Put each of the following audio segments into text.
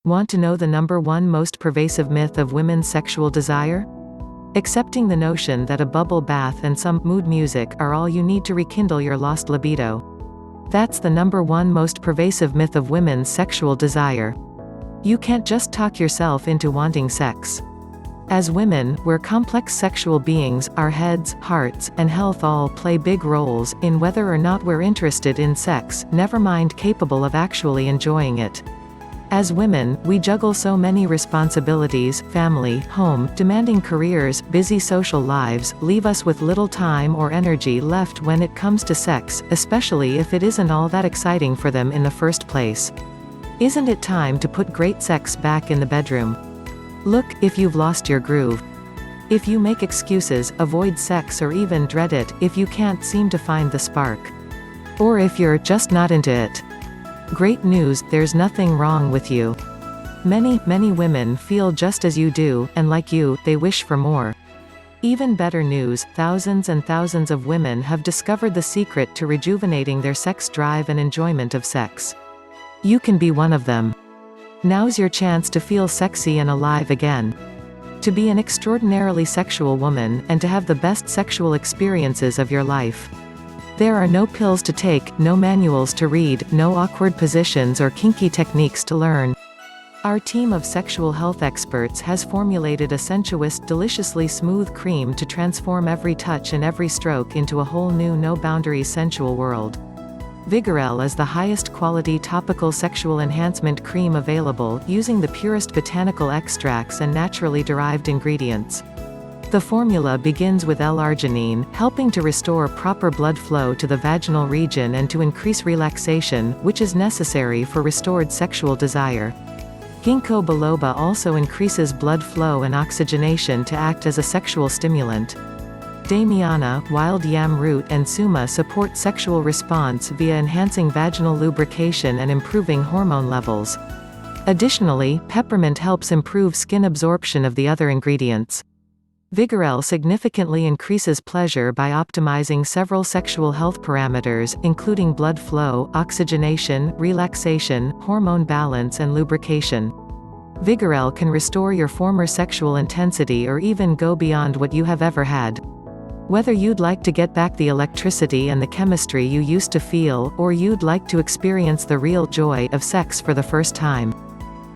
Want to know the #1 most pervasive myth of women's sexual desire? Accepting the notion that a bubble bath and some mood music are all you need to rekindle your lost libido. That's the #1 most pervasive myth of women's sexual desire. You can't just talk yourself into wanting sex. As women, we're complex sexual beings. Our heads, hearts, and health all play big roles in whether or not we're interested in sex, never mind capable of actually enjoying it. As women, we juggle so many responsibilities: family, home, demanding careers, busy social lives, leave us with little time or energy left when it comes to sex, especially if it isn't all that exciting for them in the first place. Isn't it time to put great sex back in the bedroom? Look, if you've lost your groove. If you make excuses, avoid sex, or even dread it, if you can't seem to find the spark. Or if you're just not into it. Great news, there's nothing wrong with you. Many women feel just as you do, and like you, they wish for more. Even better news, thousands and thousands of women have discovered the secret to rejuvenating their sex drive and enjoyment of sex. You can be one of them. Now's your chance to feel sexy and alive again. To be an extraordinarily sexual woman, and to have the best sexual experiences of your life. There are no pills to take, no manuals to read, no awkward positions or kinky techniques to learn. Our team of sexual health experts has formulated a sensuous, deliciously smooth cream to transform every touch and every stroke into a whole new no-boundaries sensual world. Vigorelle is the highest quality topical sexual enhancement cream available, using the purest botanical extracts and naturally derived ingredients. The formula begins with L-arginine, helping to restore proper blood flow to the vaginal region and to increase relaxation, which is necessary for restored sexual desire. Ginkgo biloba also increases blood flow and oxygenation to act as a sexual stimulant. Damiana, wild yam root, and suma support sexual response via enhancing vaginal lubrication and improving hormone levels. Additionally, peppermint helps improve skin absorption of the other ingredients. Vigorelle significantly increases pleasure by optimizing several sexual health parameters, including blood flow, oxygenation, relaxation, hormone balance, and lubrication. Vigorelle can restore your former sexual intensity or even go beyond what you have ever had. Whether you'd like to get back the electricity and the chemistry you used to feel, or you'd like to experience the real joy of sex for the first time.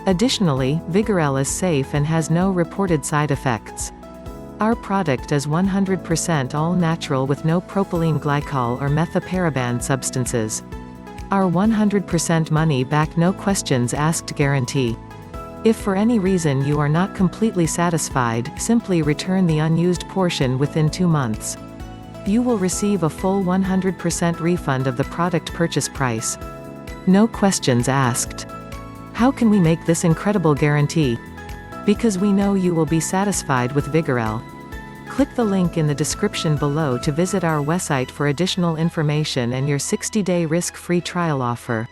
Additionally, Vigorelle is safe and has no reported side effects. Our product is 100% all-natural with no propylene glycol or methaparaban substances. Our 100% money-back no questions asked guarantee. If for any reason you are not completely satisfied, simply return the unused portion within 2 months. You will receive a full 100% refund of the product purchase price. No questions asked. How can we make this incredible guarantee? Because we know you will be satisfied with Vigorelle. Click the link in the description below to visit our website for additional information and your 60-day risk-free trial offer.